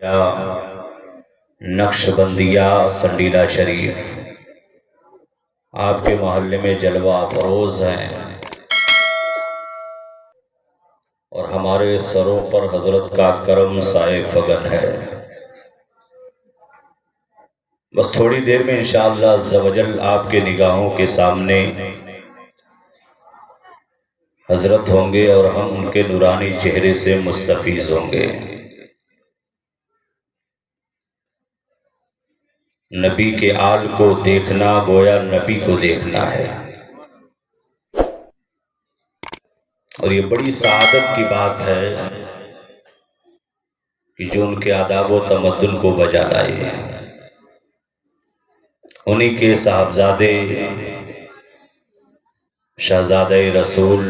یا نقشبندیہ سنڈیلا شریف آپ کے محلے میں جلوہ افروز ہیں اور ہمارے سروں پر حضرت کا کرم سائے فگن ہے۔ بس تھوڑی دیر میں انشاءاللہ عز و جل آپ کے نگاہوں کے سامنے حضرت ہوں گے اور ہم ان کے نورانی چہرے سے مستفیض ہوں گے۔ نبی کے آل کو دیکھنا گویا نبی کو دیکھنا ہے، اور یہ بڑی سعادت کی بات ہے کہ جو ان کے آداب و تمدن کو بجا لائے، انہی کے صاحبزادے شہزادہ رسول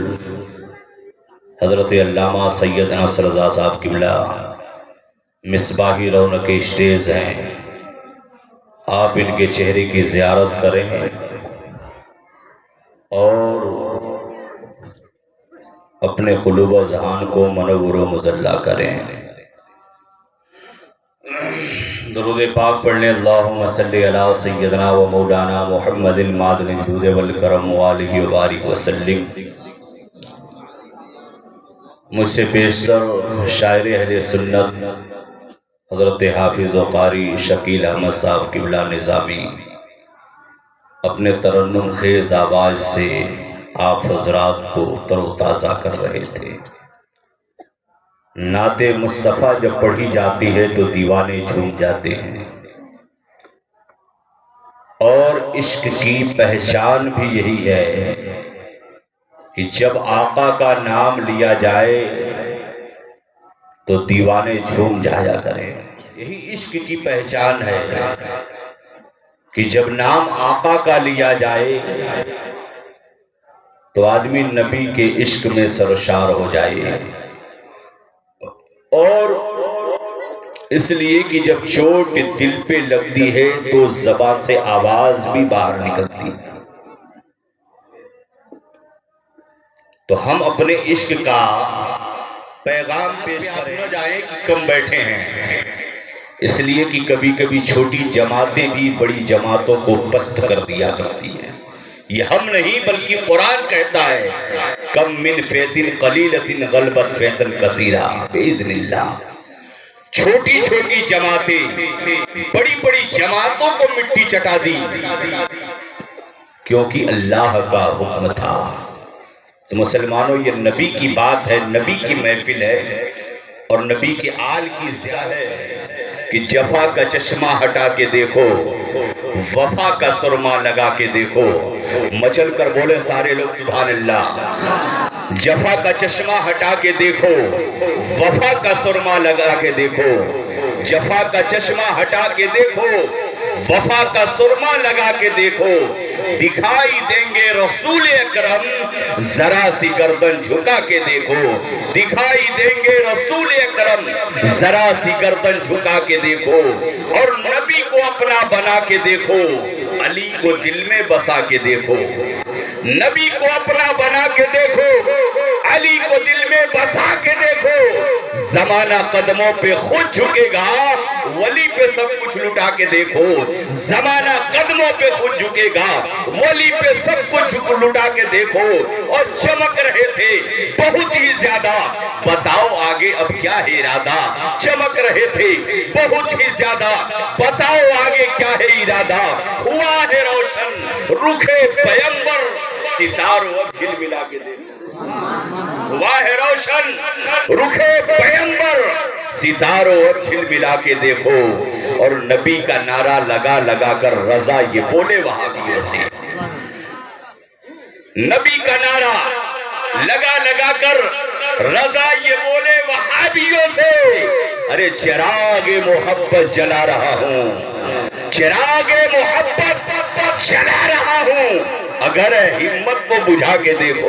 حضرت علامہ سید ناصر رضا صاحب قبلہ مصباحی رونق اسٹیج ہیں۔ آپ ان کے چہرے کی زیارت کریں اور اپنے قلوب و ذہان کو منور و مزلہ کریں۔ درود پاک پڑھنے اللہم صلی علی سیدنا و مولانا محمد معدن الجود والکرم وآلہ وبارک وسلم۔ مجھ سے بیشتر شاعر اہل سنت حضرت حافظ و قاری شکیل احمد صاحب قبلہ نظامی اپنے ترنم خیز آواز سے آپ حضرات کو تر و تازہ کر رہے تھے۔ نعت مصطفیٰ جب پڑھی جاتی ہے تو دیوانے جھوم جاتے ہیں، اور عشق کی پہچان بھی یہی ہے کہ جب آقا کا نام لیا جائے تو دیوانے جھوم جایا کریں۔ یہی عشق کی پہچان ہے کہ جب نام آقا کا لیا جائے تو آدمی نبی کے عشق میں سرشار ہو جائے، اور اس لیے کہ جب چوٹ دل پہ لگتی ہے تو زبان سے آواز بھی باہر نکلتی ہے۔ تو ہم اپنے عشق کا پیغام پیش کریں، نہ جائیں کہ کم بیٹھے ہیں، اس لیے کہ کبھی کبھی چھوٹی جماعتیں بھی بڑی جماعتوں کو پست کر دیا کرتی ہیں۔ یہ ہم نہیں بلکہ قرآن کہتا ہے کم من فیتن قلیلتن غلبت فیتن کثیرہ باذن اللہ۔ چھوٹی چھوٹی جماعتیں بڑی بڑی جماعتوں کو مٹی چٹا دی، کیونکہ اللہ کا حکم تھا۔ تو مسلمانوں، یہ نبی کی بات ہے، نبی کی محفل ہے، اور نبی کے آل کی ضیاء ہے کہ جفا کا چشمہ ہٹا کے دیکھو، وفا کا سرما لگا کے دیکھو۔ مچل کر بولے سارے لوگ سبحان اللہ۔ جفا کا چشمہ ہٹا کے دیکھو، وفا کا سرما لگا کے دیکھو۔ جفا کا چشمہ ہٹا کے دیکھو، وفا کا سرما لگا کے دیکھو، دکھائی دیں گے رسول اکرم ذرا سی گردن جھکا کے دیکھو۔ دکھائی دیں گے رسول اکرم ذرا سی گردن جھکا کے دیکھو، اور نبی کو اپنا بنا کے دیکھو، علی کو دل میں بسا کے دیکھو۔ نبی کو اپنا بنا کے دیکھو، علی کو دل میں بسا کے دیکھو۔ زمانہ قدموں پہ خود جھکے گا، ولی پہ سب کچھ لٹا کے دیکھو۔ زمانہ قدموں پہ خود جھکے گا، ولی پہ سب کچھ لٹا کے دیکھو۔ اور چمک رہے تھے بہت ہی زیادہ، بتاؤ آگے اب کیا ہے ارادہ۔ چمک رہے تھے بہت ہی زیادہ، بتاؤ آگے کیا ہے ارادہ۔ ہوا ہے روشن رخے پیمبر، ستاروں اب جھل ملا کے دیکھو۔ ہوا ہے روشن رخے پیمبر، ستاروں اور جھل ملا کے دیکھو۔ اور نبی کا نعرہ لگا لگا کر رضا یہ بولے وہابیوں سے۔ نبی کا نعرہ لگا لگا کر رضا یہ بولے وہابیوں سے۔ ارے چراغ محبت جلا رہا ہوں، چراغ محبت جلا رہا ہوں، اگر ہمت کو بجھا کے دیکھو۔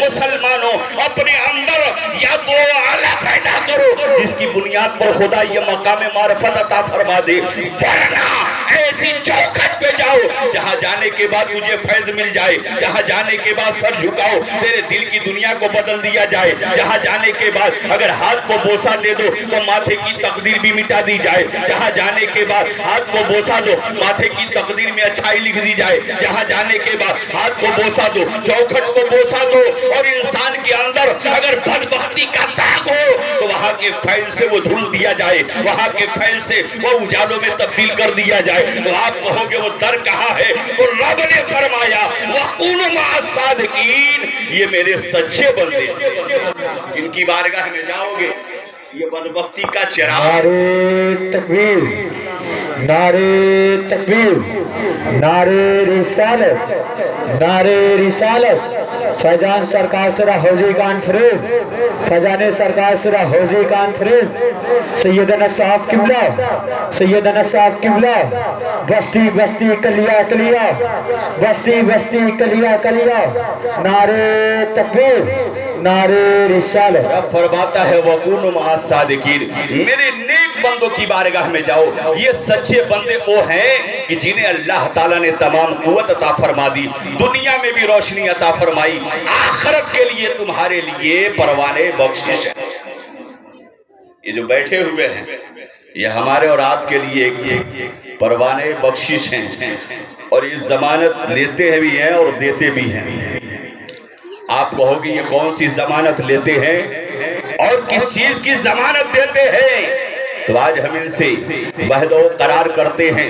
مسلمانوں اپنے اندر یا دو اعلیٰ پیدا کرو جس کی بنیاد پر خدا یہ مقام معرفت عطا فرما دے، ورنہ ایسی چوکھٹ پہ جاؤ جہاں جانے کے بعد مجھے فیض مل جائے، جہاں جانے کے بعد سر جھکاؤ تیرے دل کی دنیا کو بدل دیا جائے، جہاں جانے کے بعد اگر ہاتھ کو بوسہ دے دو تو ماتھے کی تقدیر بھی مٹا دی جائے، جہاں جانے کے بعد ہاتھ کو بوسہ دو ماتھے کی تقدیر میں اچھائی لکھ دی جائے، جہاں جانے کے بعد ہاتھ کو بوسہ دو، چوکھٹ کو بوسہ دو، اور انسان کے اندر اگر بدبختی کا داغ ہو تو وہاں کے فیض سے وہ دھل دیا جائے، وہاں کے فیض سے وہ اجالوں میں تبدیل کر دیا جائے. تو آپ کہو گے وہ در کہاں ہے؟ تو رب نے فرمایا وَقُونُوا مَعَ الصَّادِقِينَ، یہ میرے سچے بندے جن کی بارگاہ میں جاؤ گے یہ بدبختی کا چراغ. نعرے تکبیر، نعرے تکبیر، نعرے رسالت، نعرے رسالت. فیضان سرکار سرہ حوزی کانفرنس، فیضان سرکار سرہ حوزی کانفرنس، سیدنا صاحب قبلہ، سیدنا صاحب قبلہ، بستی بستی کلیا کلیا، بستی بستی کلیا کلیا. نعرے تکبیر، نعرے رسالت. رب فرماتا ہے وَقُونُوا مَعَ الصَّادِقِينَ، میرے نیک بندوں کی بارگاہ میں جاؤ. یہ سچے بندے وہ ہیں کہ جنہیں اللہ تعالیٰ نے تمام قوت عطا فرما دی، دنیا میں بھی روشنی عطا فرمائی، آخرت کے لیے تمہارے لیے پروانے بخشش ہے. یہ جو بیٹھے ہوئے ہیں یہ ہمارے اور آپ کے لیے ایک پروانے بخشش ہیں، اور یہ ضمانت لیتے بھی ہیں اور دیتے بھی ہیں. آپ کہو گے یہ کون سی ضمانت لیتے ہیں اور کس چیز کی ضمانت دیتے ہیں؟ تو آج ہم ان سے وحدہ و قرار کرتے ہیں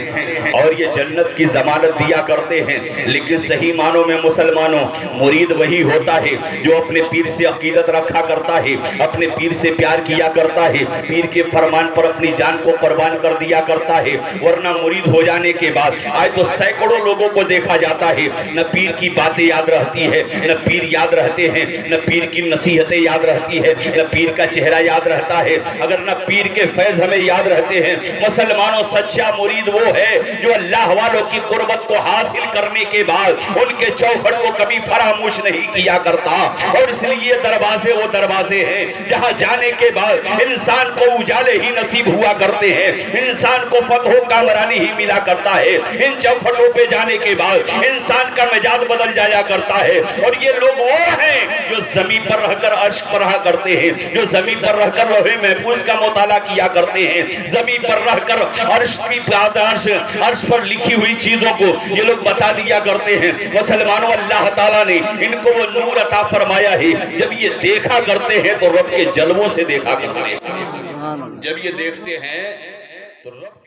اور یہ جنت کی ضمانت دیا کرتے ہیں. لیکن صحیح معنوں میں مسلمانوں مرید وہی ہوتا ہے جو اپنے پیر سے عقیدت رکھا کرتا ہے، اپنے پیر سے پیار کیا کرتا ہے، پیر کے فرمان پر اپنی جان کو قربان کر دیا کرتا ہے. ورنہ مرید ہو جانے کے بعد آج تو سینکڑوں لوگوں کو دیکھا جاتا ہے نہ پیر کی باتیں یاد رہتی ہے، نہ پیر یاد رہتے ہیں، نہ پیر کی نصیحتیں یاد رہتی ہے، نہ پیر کا چہرہ یاد رہتا ہے، اگر نہ پیر کے فیض ہمیں یاد رہتے ہیں. مسلمانوں سچا مرید وہ ہے جو اللہ والوں کی قربت کو حاصل کرنے کے بعد ان کے چوکھٹ کو کبھی فراموش نہیں کیا کرتا. اور اس لیے دروازے وہ دروازے ہیں جہاں جانے کے بعد انسان کو اجالے ہی نصیب ہوا کرتے ہیں، انسان کو فتح و کامرانی ہی ملا کرتا ہے. ان چوکھٹوں پہ جانے کے بعد انسان کا مزاج بدل جایا کرتا ہے. اور یہ لوگ وہ ہیں جو زمین پر رہ کر عرش پر رہا کرتے ہیں، جو زمین پر رہ کر لوح محفوظ کا مطالعہ کیا کرتے ہیں، زمین پر رہ کر عرش پر لکھی ہوئی چیزوں کو یہ لوگ بتا دیا کرتے ہیں. مسلمانوں اللہ تعالیٰ نے ان کو وہ نور عطا فرمایا ہے، جب یہ دیکھا کرتے ہیں تو رب کے جلووں سے دیکھا کرتے ہیں، جب یہ دیکھتے ہیں تو رب